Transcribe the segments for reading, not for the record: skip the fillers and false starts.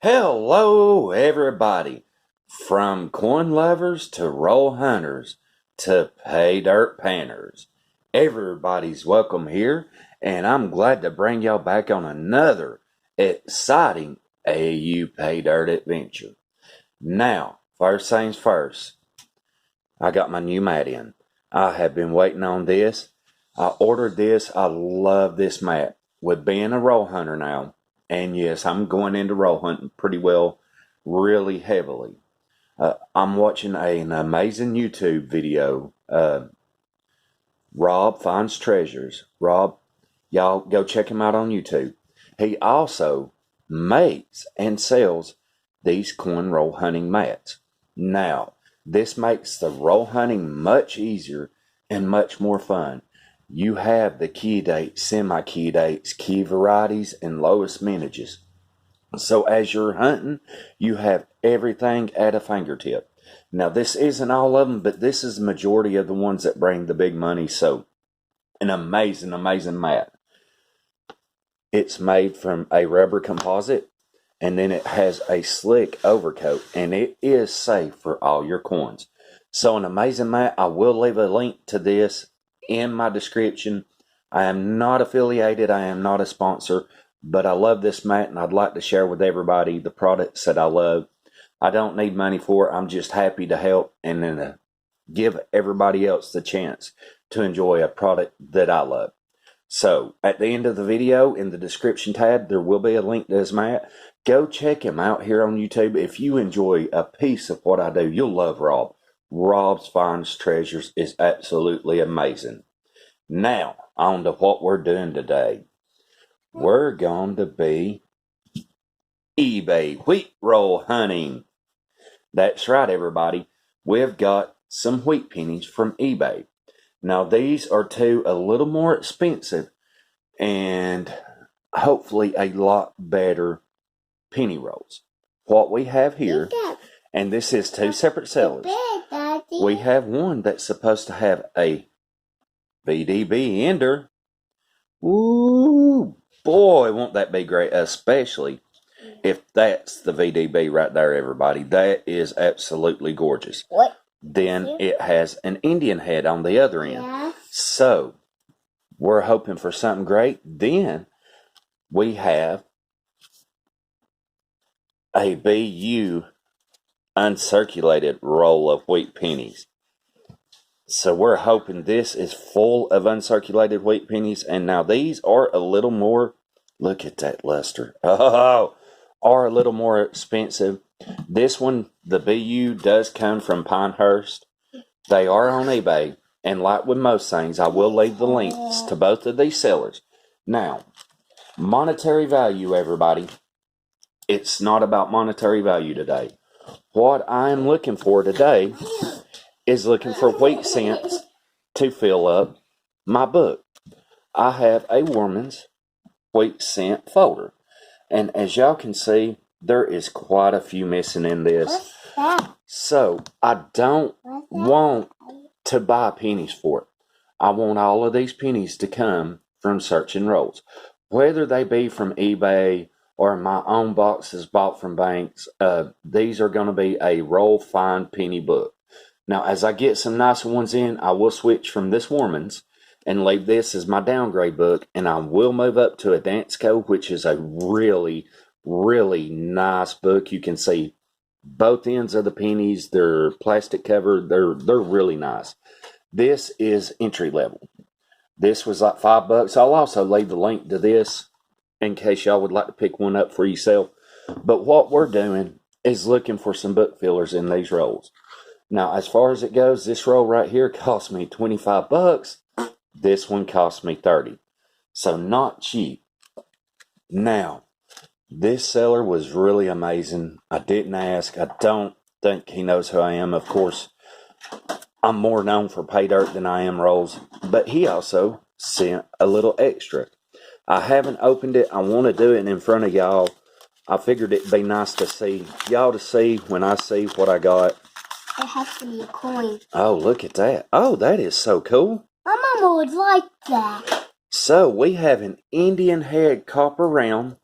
Hello, everybody. From coin lovers to roll hunters to pay dirt panners. Everybody's welcome here, and I'm glad to bring y'all back on another exciting AU pay dirt adventure. Now, first things first, I got my new mat in. I have been waiting on this. I ordered this. I love this mat. With being a roll hunter now, and yes, I'm going into roll hunting pretty well, really heavily. I'm watching an amazing YouTube video. Rob Finds Treasures. Rob, y'all go check him out on YouTube. He also makes and sells these coin roll hunting mats. Now, this makes the roll hunting much easier and much more fun. You have the key dates, semi-key dates, key varieties, and lowest mintages. So as you're hunting, you have everything at a fingertip. Now, this isn't all of them, but this is the majority of the ones that bring the big money. So, an amazing, amazing mat. It's made from a rubber composite, and then it has a slick overcoat, and it is safe for all your coins. So, an amazing mat. I will leave a link to this in my description. I am not affiliated. I am not a sponsor. But I love this mat, and I'd like to share with everybody the products that I love. I don't need money for it. I'm just happy to help and then give everybody else the chance to enjoy a product that I love. So, at the end of the video, in the description tab, there will be a link to his mat. Go check him out here on YouTube. If you enjoy a piece of what I do, you'll love Rob. Rob's Finds Treasures is absolutely amazing. Now, on to what we're doing today. We're going to be eBay wheat roll hunting. That's right, everybody. We've got some wheat pennies from eBay. Now, these are two a little more expensive and hopefully a lot better penny rolls. What we have here, and this is two separate sellers. We have one that's supposed to have a VDB ender. Ooh, boy, won't that be great, especially if that's the VDB right there, everybody. That is absolutely gorgeous. What? Then it has an Indian head on the other end. Yeah. So, we're hoping for something great. Then, we have a BU uncirculated roll of wheat pennies. So we're hoping this is full of uncirculated wheat pennies. And now these are a little more, look at that luster. Oh, are a little more expensive. This one, the BU does come from Pinehurst. They are on eBay. And like with most things, I will leave the links to both of these sellers. Now, monetary value, everybody. It's not about monetary value today. What I'm looking for today is looking for wheat cents to fill up my book. I have a Woman's wheat cent folder. And as y'all can see, there is quite a few missing in this. So I don't want to buy pennies for it. I want all of these pennies to come from Search and Rolls. Whether they be from eBay or my own boxes bought from banks, these are going to be a roll find penny book. Now, as I get some nicer ones in, I will switch from this Woman's and leave this as my downgrade book, and I will move up to a Dansko, which is a really, really nice book. You can see both ends of the pennies. They're plastic covered. They're really nice. This is entry level. This was like $5. I'll also leave the link to this in case y'all would like to pick one up for yourself. But what we're doing is looking for some book fillers in these rolls. Now, as far as it goes, this roll right here cost me $25. This one cost me $30. So not cheap. Now, this seller was really amazing. I didn't ask. I don't think he knows who I am. Of course, I'm more known for pay dirt than I am rolls. But he also sent a little extra. I haven't opened it. I want to do it in front of y'all. I figured it'd be nice to see y'all to see when I see what I got. It has to be a coin. Oh, look at that. Oh, that is so cool. My mama would like that. So, we have an Indian head copper round.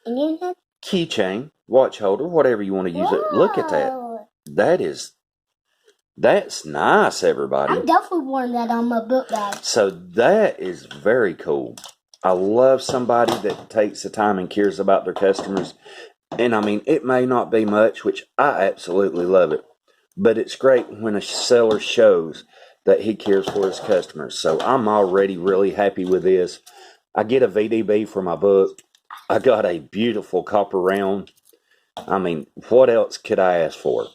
Indian head? keychain, watch holder, whatever you want to use it. Look at that. Whoa. That's nice, everybody. I'm definitely wearing that on my book bag. So that is very cool. I love somebody that takes the time and cares about their customers. And I mean, it may not be much, which I absolutely love it. But it's great when a seller shows that he cares for his customers. So I'm already really happy with this. I get a VDB for my book. I got a beautiful copper round. I mean, what else could I ask for?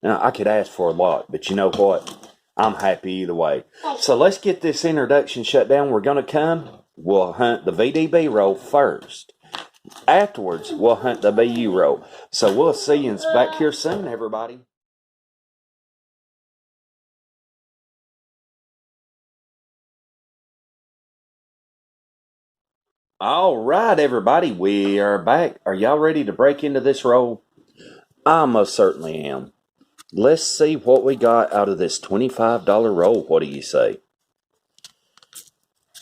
Now, I could ask for a lot, but you know what? I'm happy either way. So let's get this introduction shut down. We're going to come. We'll hunt the VDB roll first. Afterwards, we'll hunt the BU roll. So we'll see you back here soon, everybody. All right, everybody, we are back. Are y'all ready to break into this roll? I most certainly am. Let's see what we got out of this $25 roll. What do you say?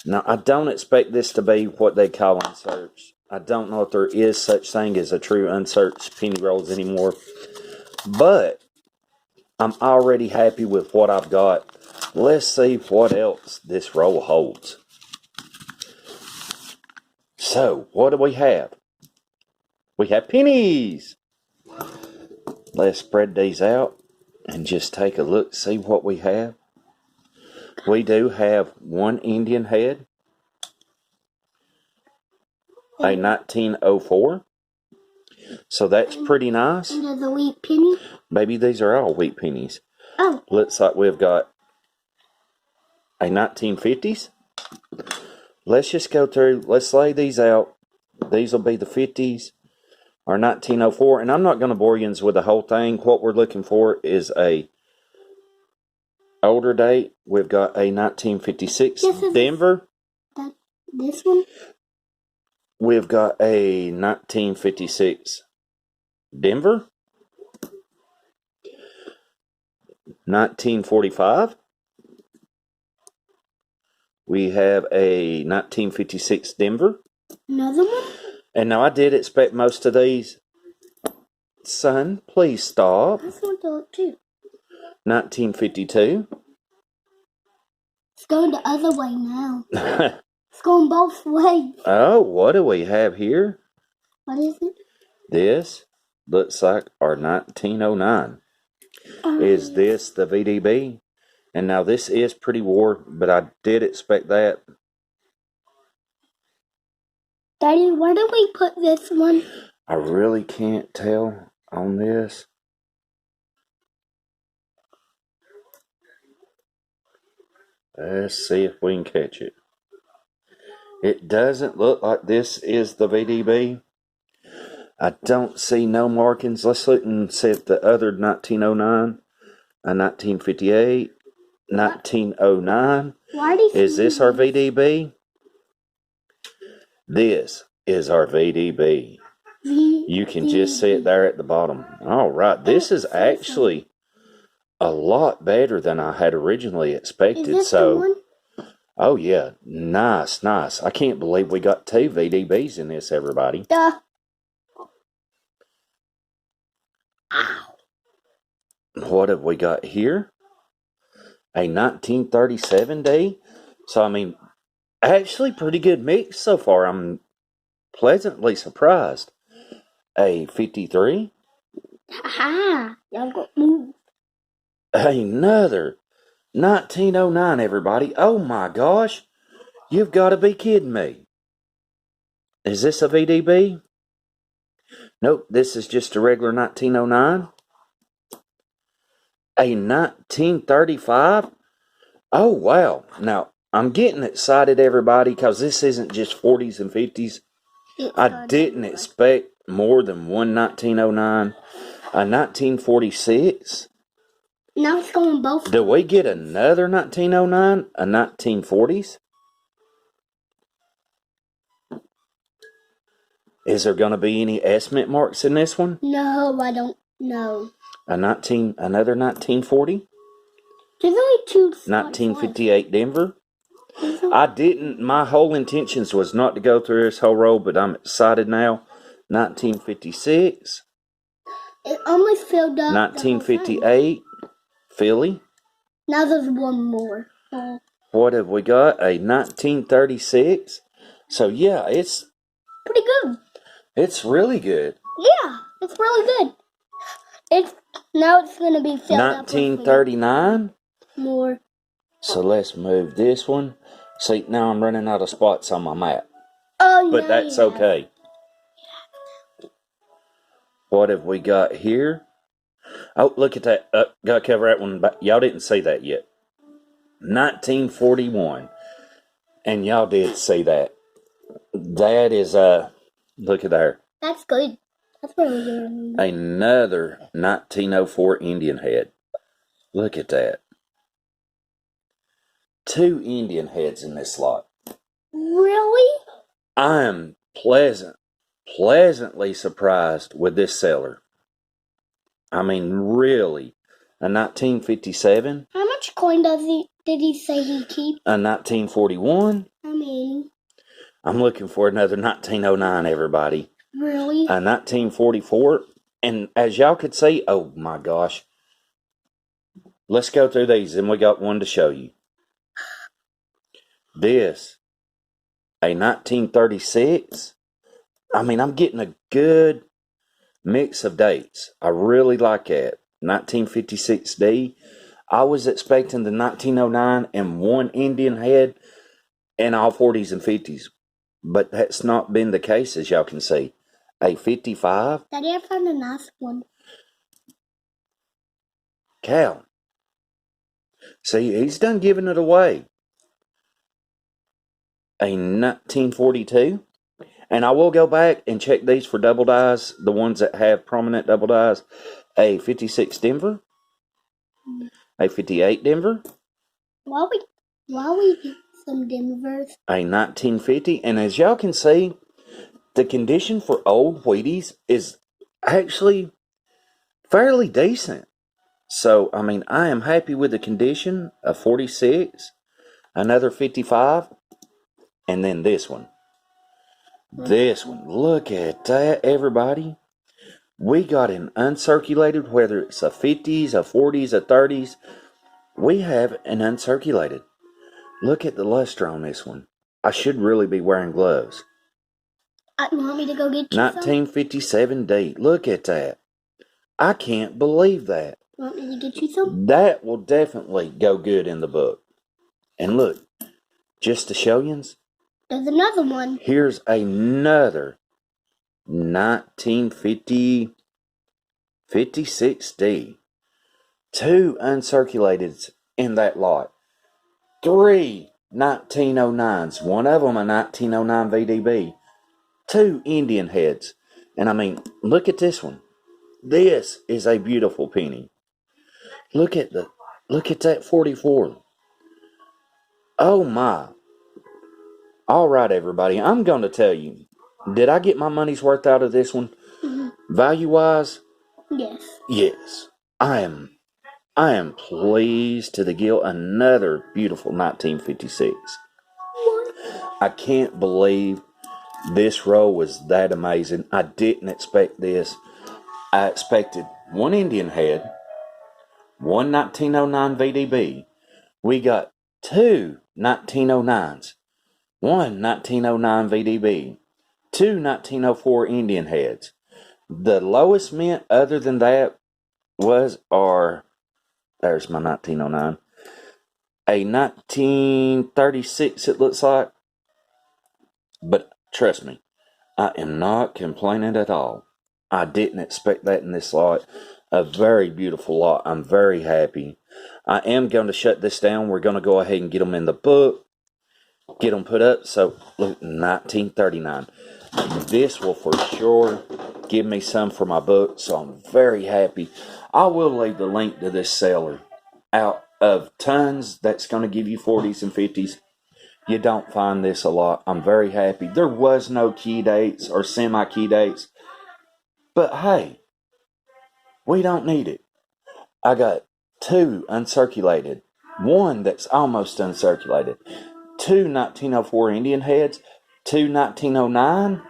Now, I don't expect this to be what they call unsearched. I don't know if there is such thing as a true unsearched penny rolls anymore. But I'm already happy with what I've got. Let's see what else this roll holds. So, what do we have? We have pennies. Let's spread these out and just take a look, see what we have. We do have one Indian head, a 1904. So that's pretty nice. And there's a wheat penny. Maybe these are all wheat pennies. Oh. Looks like we've got a 1950s. Let's just go through. Let's lay these out. These will be the 50s. Our 1904, and I'm not going to bore you with the whole thing. What we're looking for is a older date. We've got a 1956 Denver. This one? We've got a 1956 Denver. 1945. We have a 1956 Denver. Another one? And now I did expect most of these. Son, please stop. I just want to look too. 1952. It's going the other way now. It's going both ways. Oh, what do we have here? What is it? This looks like our 1909. Is this the VDB? And now this is pretty wore, but I did expect that. Daddy, where did we put this one? I really can't tell on this. Let's see if we can catch it. It doesn't look like this is the VDB. I don't see no markings. Let's look and see if the other 1909, a 1958, 1909. Is this our VDB? This is our VDB. You can just see it there at the bottom. All right, this is actually a lot better than I had originally expected. Is this the one? Oh yeah, nice. I can't believe we got 2 VDBs in this, everybody. Ow. What have we got here? A 1937D. So, I mean, actually pretty good mix so far. I'm pleasantly surprised. A 53. Aha! Y'all got moved. Another 1909, everybody. Oh my gosh. You've got to be kidding me. Is this a VDB? Nope, this is just a regular 1909. A 1935? Oh, wow. Now, I'm getting excited, everybody, because this isn't just 40s and 50s. I didn't expect more than one 1909. A 1946? Now it's going both. Do we get another 1909? A 1940s? Is there going to be any estimate marks in this one? No, I don't know. Another 1940? There's only 2 1958 Denver? My whole intentions was not to go through this whole row, but I'm excited now. 1956. It almost filled up. 1958. Philly. Now there's one more. What have we got? A 1936. So yeah, it's pretty good. It's really good. Yeah, it's really good. Now it's going to be filled 1939. Up with more. So let's move this one. See, now I'm running out of spots on my map. Oh, but that's okay. What have we got here? Oh, look at that. Gotta cover that one. Y'all didn't see that yet. 1941. And y'all did see that. That is, look at there. That's good. That's really good. Another 1904 Indian head. Look at that. 2 Indian heads in this lot. Really? I am pleasantly surprised with this seller. I mean, really. A 1957. How much coin did he say he keep? A 1941. I'm looking for another 1909, everybody. Really? A 1944. And as y'all could see, oh my gosh. Let's go through these, and we got one to show you. This, a 1936. I'm getting a good mix of dates. I really like that. 1956D. I was expecting the 1909 and 1 Indian head and all 40s and 50s. But that's not been the case, as y'all can see. A 55. Daddy, I found a nice one. Cal. See, he's done giving it away. A 1942. And I will go back and check these for double dies, the ones that have prominent double dies. A 56 Denver. A 58 Denver. Why we get some Denvers? A 1950. And as y'all can see, the condition for old Wheaties is actually fairly decent. So, I am happy with the condition. A 46. Another 55. And then this one. This one. Look at that, everybody. We got an uncirculated, whether it's a 50s, a 40s, a 30s. We have an uncirculated. Look at the luster on this one. I should really be wearing gloves. You want me to go get you 1957D. Look at that. I can't believe that. You want me to get you some? That will definitely go good in the book. And look, just to show you. There's another one. Here's another 1956D. 2 uncirculated in that lot. 3 1909s. One of them a 1909 VDB. 2 Indian heads. And look at this one. This is a beautiful penny. Look at that 44. Oh my. All right, everybody. I'm going to tell you. Did I get my money's worth out of this one? Mm-hmm. Value-wise? Yes. Yes. I am pleased to the gill. Another beautiful 1956. What? I can't believe this row was that amazing. I didn't expect this. I expected 1 Indian head, 1 1909 VDB. We got 2 1909s, 1 1909 VDB, 2 1904 Indian heads. The lowest mint other than that there's my 1909, a 1936 it looks like. But trust me, I am not complaining at all. I didn't expect that in this lot. A very beautiful lot. I'm very happy. I am going to shut this down. We're going to go ahead and get them in the book. Get them put up. So, look, 1939. This will for sure give me some for my book. So, I'm very happy. I will leave the link to this seller. Out of tons that's going to give you 40s and 50s. You don't find this a lot. I'm very happy. There was no key dates or semi-key dates. But hey, we don't need it. I got 2 uncirculated. 1 that's almost uncirculated. 2 1904 Indian heads. 2 1909.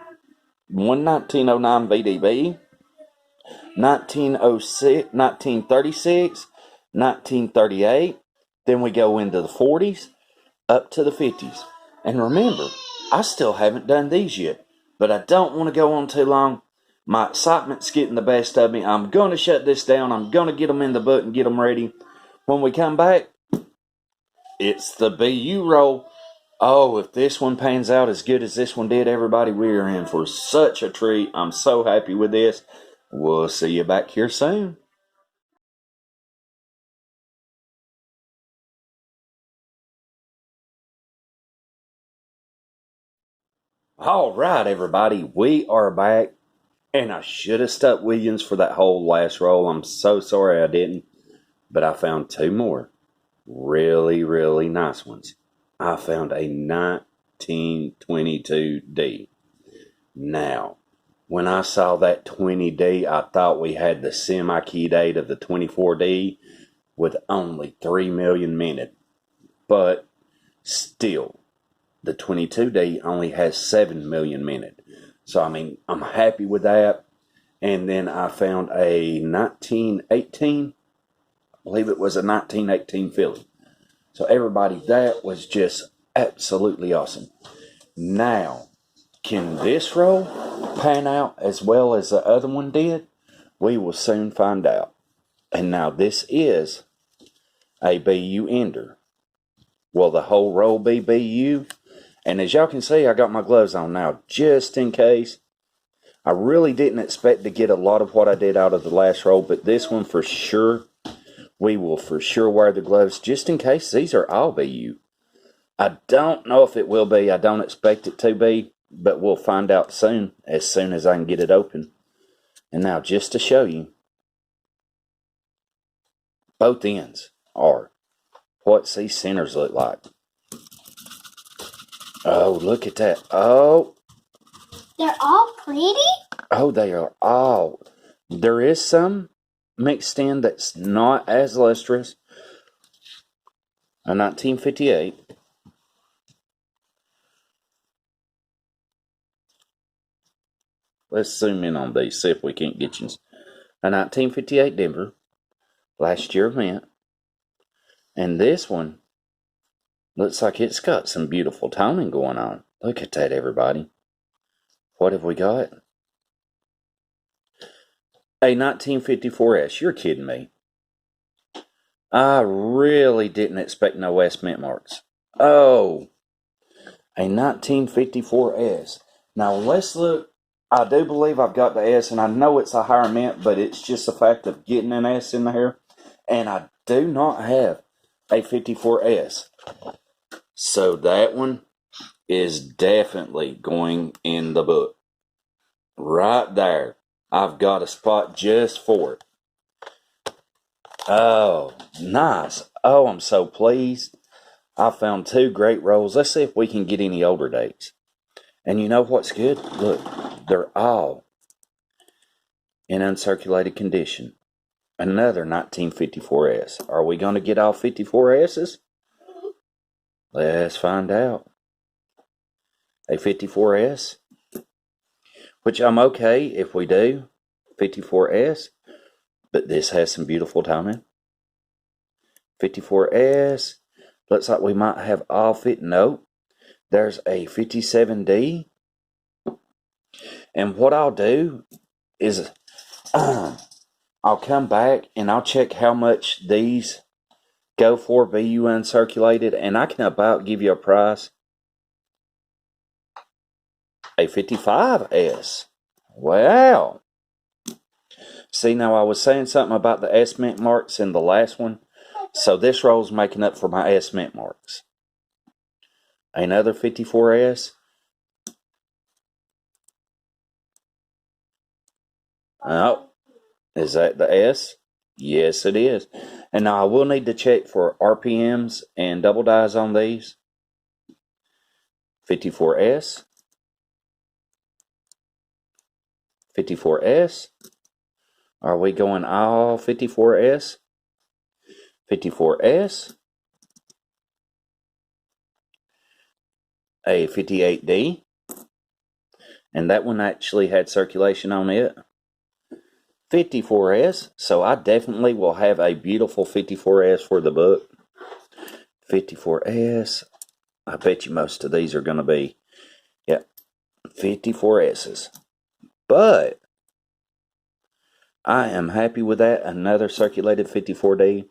one 1909 VDB, 1906, 1936, 1938. Then we go into the 40s up to the 50s. And remember, I still haven't done these yet, but I don't want to go on too long. My excitement's getting the best of me. I'm going to shut this down. I'm going to get them in the book and get them ready. When we come back, it's the BU roll. Oh, if this one pans out as good as this one did, everybody, we are in for such a treat. I'm so happy with this. We'll see you back here soon. All right, everybody, we are back. And I should have stuck Williams for that whole last roll. I'm so sorry I didn't. But I found two more really, really nice ones. I found a 1922D. Now, when I saw that 20D, I thought we had the semi-key date of the 24D with only 3 million minutes. But still, the 22D only has 7 million minutes. So, I mean, I'm happy with that. And then I found a 1918, I believe it was a 1918 Philly. So everybody, that was just absolutely awesome. Now, can this roll pan out as well as the other one did? We will soon find out. And now this is a BU ender. Will the whole roll be BU? And as y'all can see, I got my gloves on now just in case. I really didn't expect to get a lot of what I did out of the last roll, but this one for sure, we will for sure wear the gloves just in case these are all BU. I don't know if it will be. I don't expect it to be, but we'll find out soon as I can get it open. And now just to show you, both ends are what these centers look like. Oh, look at that. Oh. They're all pretty? Oh, they are all. There is some mixed in that's not as lustrous. A 1958. Let's zoom in on these, see if we can't get you. A 1958 Denver, last year event. And this one looks like it's got some beautiful toning going on. Look at that, everybody. What have we got? A 1954S. You're kidding me. I really didn't expect no S mint marks. Oh, a 1954S. Now let's look. I do believe I've got the S, and I know it's a higher mint, but it's just the fact of getting an S in there. And I do not have a 54S. So that one is definitely going in the book. Right there. I've got a spot just for it. Oh, nice. Oh, I'm so pleased. I found two great rolls. Let's see if we can get any older dates. And you know what's good? Look, they're all in uncirculated condition. Another 1954S. Are we going to get all 54S's? Let's find out. A 54S, which I'm okay if we do. 54S, but this has some beautiful timing. 54S, looks like we might have all fit. Nope. There's a 57D. And what I'll do is I'll come back and I'll check how much these go for BU uncirculated, and I can about give you a price. A 55S. Wow. See, now I was saying something about the S mint marks in the last one. So this roll's making up for my S mint marks. Another 54S. Oh, is that the S? Yes, it is. And now I will need to check for RPMs and double dyes on these. 54S. 54S. Are we going all 54S? 54S. A 58D. and that one actually had circulation on it. 54S, so I definitely will have a beautiful 54S for the book. 54S, I bet you most of these are going to be, 54S's. But I am happy with that. Another circulated 54D.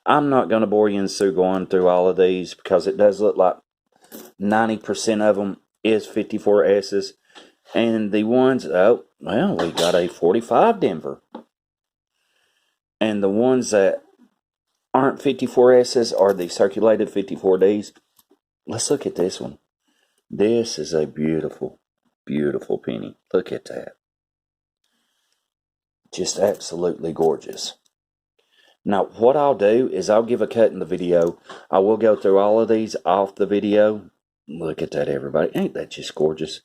I'm not going to bore you and going through all of these because it does look like 90% of them is 54S's. And the ones, oh, well, we got a 45 Denver. And the ones that aren't 54S's are the circulated 54Ds. Let's look at this one. This is a beautiful, beautiful penny. Look at that. Just absolutely gorgeous. Now, what I'll do is I'll give a cut in the video. I will go through all of these off the video. Look at that, everybody. Ain't that just gorgeous?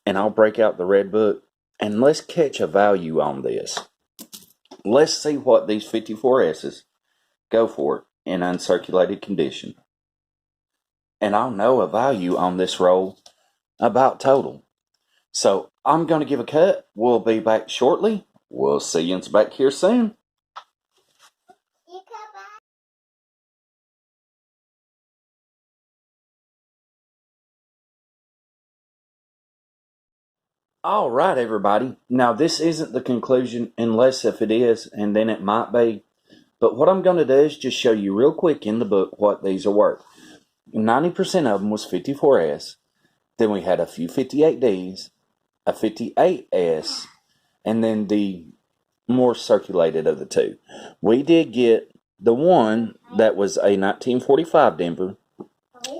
And I'll break out the red book, and let's catch a value on this. Let's see what these 54S's go for in uncirculated condition. And I'll know a value on this roll about total. So I'm going to give a cut. We'll be back shortly. We'll see you back here soon. All right, everybody. Now, this isn't the conclusion, unless if it is, and then it might be. But what I'm going to do is just show you real quick in the book what these are worth. 90% of them was 54S. Then we had a few 58Ds, a 58S, and then the more circulated of the two. We did get the one that was a 1945 Denver,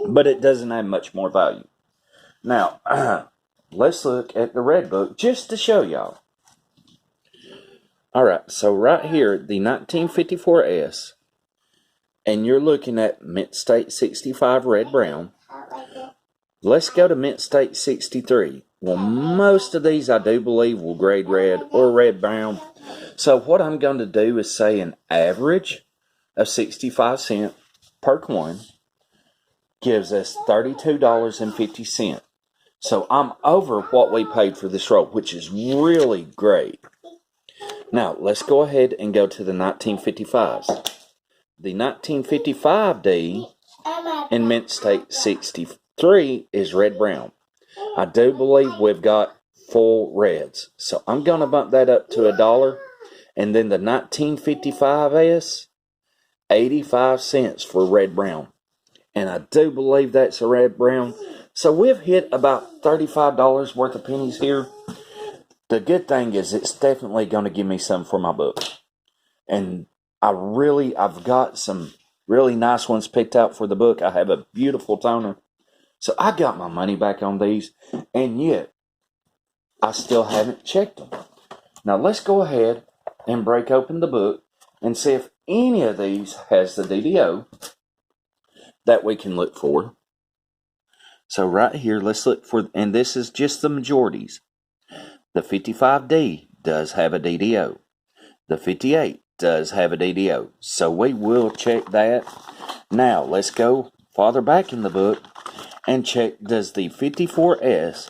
but it doesn't have much more value. Now, let's look at the red book just to show y'all. All right, so right here, the 1954S, and you're looking at Mint State 65 red brown. Let's go to Mint State 63. Well, most of these I do believe will grade red or red brown. So what I'm going to do is say an average of 65 cents per coin gives us $32.50. So I'm over what we paid for this roll, which is really great. Now, let's go ahead and go to the 1955s. The 1955D in Mint State 63 is red-brown. I do believe we've got full reds. So I'm going to bump that up to $1. And then the 1955S, 85 cents for red-brown. And I do believe that's a red-brown. So we've hit about $35 worth of pennies here. The good thing is it's definitely going to give me some for my book. And I've got some really nice ones picked out for the book. I have a beautiful toner. So I got my money back on these. And yet, I still haven't checked them. Now let's go ahead and break open the book and see if any of these has the DDO that we can look for. So right here, let's look for, and this is just the majorities. The 55D does have a DDO. The 58 does have a DDO. So we will check that. Now, let's go farther back in the book and check, does the 54S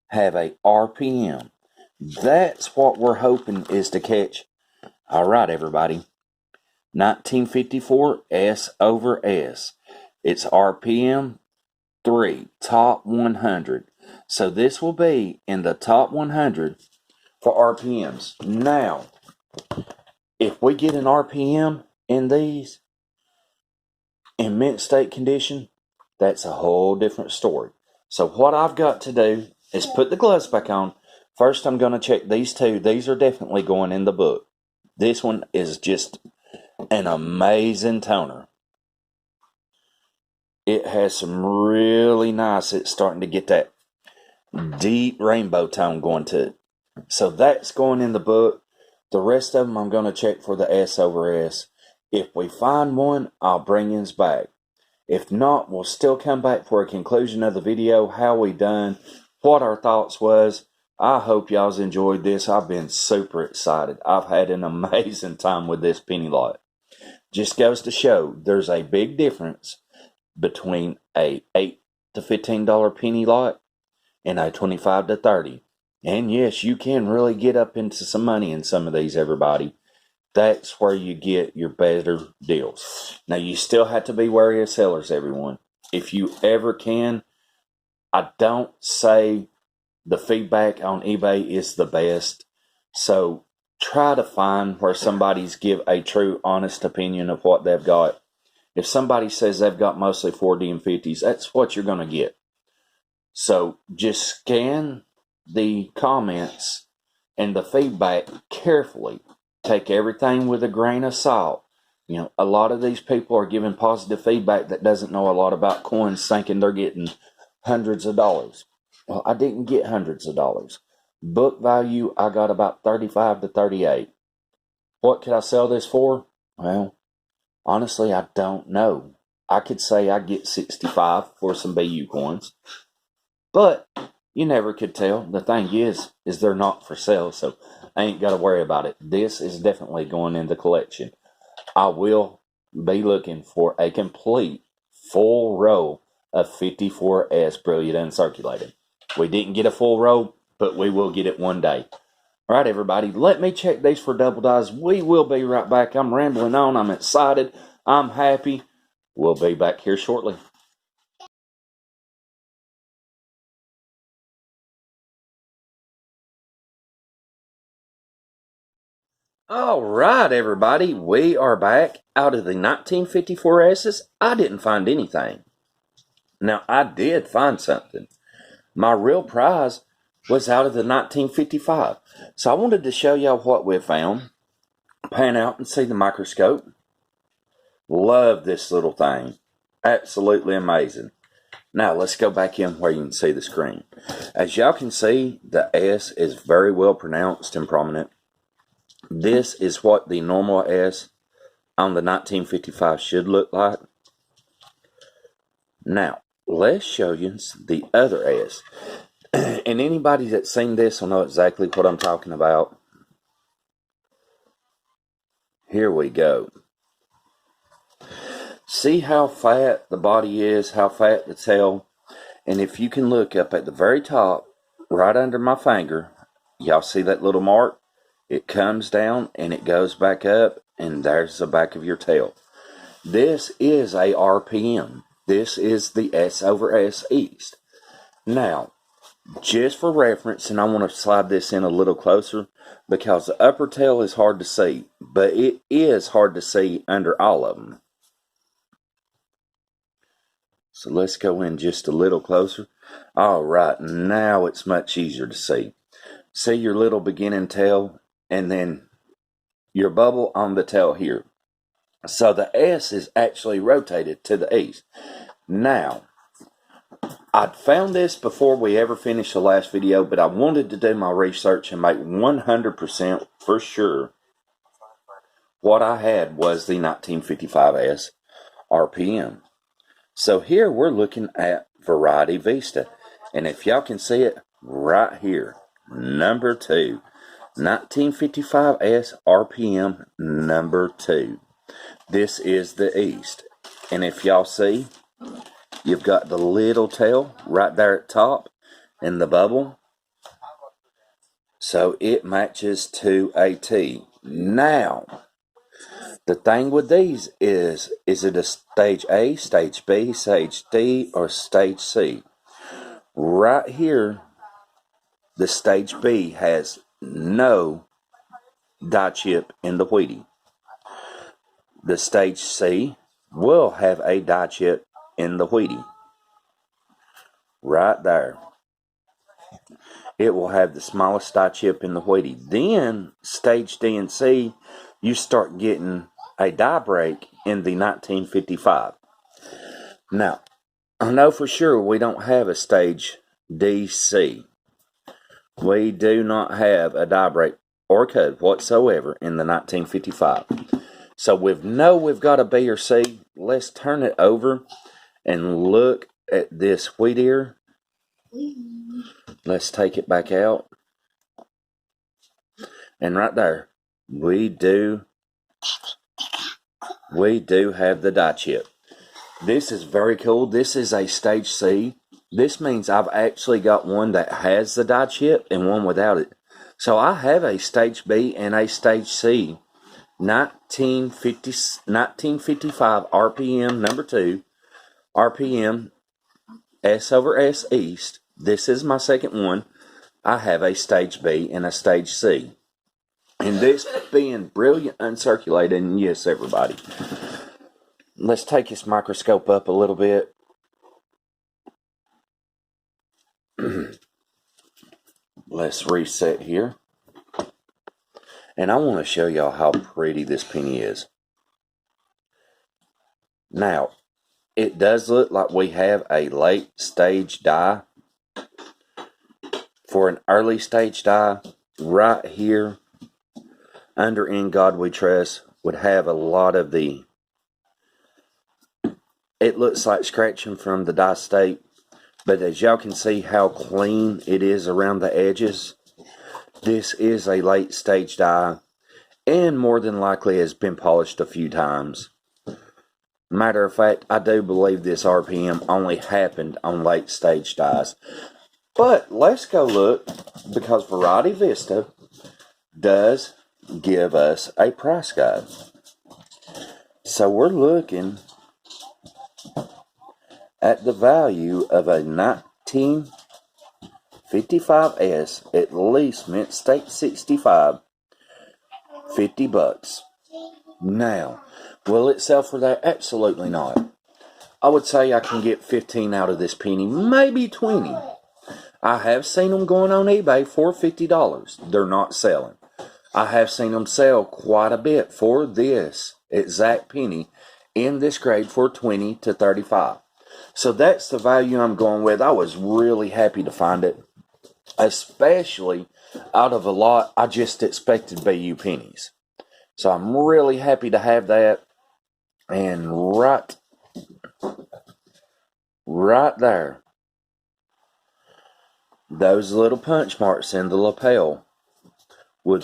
have a RPM? That's what we're hoping is to catch. All right, everybody. 1954 S over S. It's RPM 3, top 100. So this will be in the top 100 for RPMs. Now, if we get an RPM in these in mint state condition, that's a whole different story. So what I've got to do is put the gloves back on. First, I'm going to check these two. These are definitely going in the book. This one is just an amazing toner. It has some really nice, it's starting to get that deep rainbow tone going to it. So that's going in the book. The rest of them I'm going to check for the S over S. If we find one, I'll bring yours back. If not, we'll still come back for a conclusion of the video, how we done, what our thoughts was. I hope y'all's enjoyed this. I've been super excited. I've had an amazing time with this penny lot. Just goes to show there's a big difference between a $8 to $15 penny lot in a 25 to 30. And yes, you can really get up into some money in some of these, everybody. That's where you get your better deals. Now, you still have to be wary of sellers, everyone. If you ever can, I don't say the feedback on eBay is the best. So try to find where somebody's give a true, honest opinion of what they've got. If somebody says they've got mostly 4D and 50s, that's what you're going to get. So just scan the comments and the feedback carefully. Take everything with a grain of salt. You know, a lot of these people are giving positive feedback that doesn't know a lot about coins, thinking they're getting hundreds of dollars. Well, I didn't get hundreds of dollars. Book value, I got about 35 to 38. What could I sell this for? Well, honestly, I don't know. I could say I get 65 for some BU coins, but you never could tell. The thing is they're not for sale, so I ain't got to worry about it. This is definitely going in the collection. I will be looking for a complete full row of 54S Brilliant Uncirculated. We didn't get a full row, but we will get it one day. All right, everybody, let me check these for double dies. We will be right back. I'm rambling on. I'm excited. I'm happy. We'll be back here shortly. All right, everybody, we are back. Out of the 1954 S's, I didn't find anything. Now, I did find something. My real prize was out of the 1955. So I wanted to show y'all what we found. Pan out and see the microscope. Love this little thing. Absolutely amazing. Now, let's go back in where you can see the screen. As y'all can see, the S is very well pronounced and prominent. This is what the normal S on the 1955 should look like. Now, let's show you the other S. And anybody that's seen this will know exactly what I'm talking about. Here we go. See how fat the body is, how fat the tail. And if you can look up at the very top, right under my finger, y'all see that little mark? It comes down and it goes back up, and there's the back of your tail. This is a RPM. This is the S over S East. Now, just for reference, and I want to slide this in a little closer because the upper tail is hard to see, but it is hard to see under all of them. So let's go in just a little closer. All right, now it's much easier to see. See your little beginning tail and then your bubble on the tail here. So the S is actually rotated to the east. Now, I'd found this before we ever finished the last video, but I wanted to do my research and make 100% for sure what I had was the 1955S RPM. So here we're looking at Variety Vista. And if y'all can see it right here, number 2. 1955S RPM number 2. This is the East. And if y'all see, you've got the little tail right there at top in the bubble. So it matches to a T. Now, the thing with these is it a stage A, stage B, stage D, or stage C? Right here, the stage B has no die chip in the Wheatie. The stage C will have a die chip in the Wheatie. Right there. It will have the smallest die chip in the Wheatie. Then, stage D and C, you start getting a die break in the 1955. Now, I know for sure we don't have a stage DC. We do not have a die break or code whatsoever in the 1955. So we've got a B or C. Let's turn it over and look at this wheat ear. Let's take it back out. And right there, we do have the die chip. This is very cool. This is a stage C. This means I've actually got one that has the die chip and one without it. So I have a stage B and a stage C 1955 RPM number 2, RPM S over S East. This is my second one. I have a stage B and a stage C. And this being brilliant uncirculated, and yes, everybody. Let's take this microscope up a little bit. Let's reset here. And I want to show y'all how pretty this penny is. Now, it does look like we have a late stage die. For an early stage die, right here, under In God We Trust, would have a lot of the, it looks like scratching from the die state, but as y'all can see how clean it is around the edges, this is a late stage die, and more than likely has been polished a few times. Matter of fact, I do believe this RPM only happened on late stage dies. But let's go look, because Variety Vista does give us a price guide. So we're looking at the value of a 1955S, at least mint state 65, $50. Now, will it sell for that? Absolutely not. I would say I can get 15 out of this penny, maybe 20. I have seen them going on eBay for $50. They're not selling. I have seen them sell quite a bit for this exact penny in this grade for 20 to 35. So that's the value I'm going with. I was really happy to find it, especially out of a lot I just expected BU pennies. So I'm really happy to have that. And right there, those little punch marks in the lapel would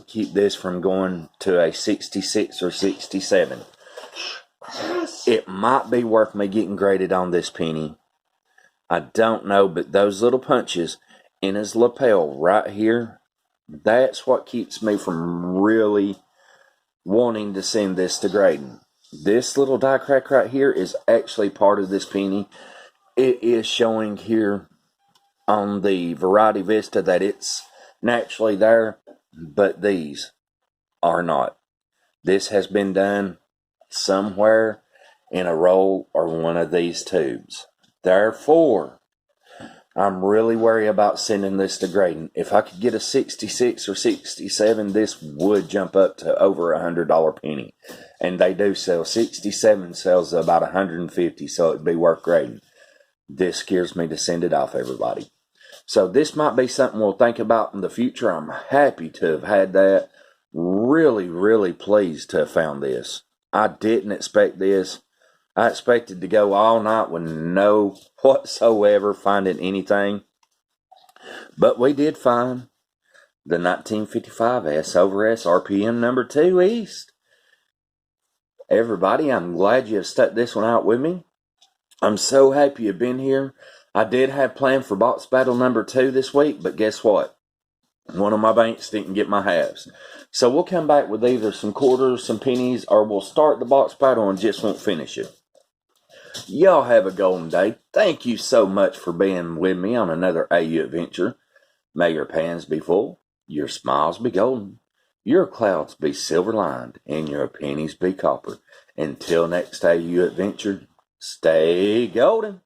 keep this from going to a 66 or 67. It might be worth me getting graded on this penny. I don't know, but those little punches in his lapel right here, that's what keeps me from really wanting to send this to grading. This little die crack right here is actually part of this penny. It is showing here on the Variety Vista that it's naturally there, but these are not. This has been done somewhere in a roll or one of these tubes. Therefore, I'm really worried about sending this to grading. If I could get a 66 or 67, this would jump up to over $100 penny. And they do sell. 67 sells about $150, so it'd be worth grading. This scares me to send it off, everybody. So this might be something we'll think about in the future. I'm happy to have had that. Really, really pleased to have found this. I didn't expect this. I expected to go all night with no whatsoever finding anything. But we did find the 1955 S over S RPM number 2 East. Everybody, I'm glad you have stuck this one out with me. I'm so happy you've been here. I did have planned for box battle number 2 this week, but guess what? One of my banks didn't get my halves. So we'll come back with either some quarters, some pennies, or we'll start the box battle and just won't finish it. Y'all have a golden day. Thank you so much for being with me on another AU adventure. May your pans be full, your smiles be golden, your clouds be silver lined, and your pennies be copper. Until next AU adventure, stay golden.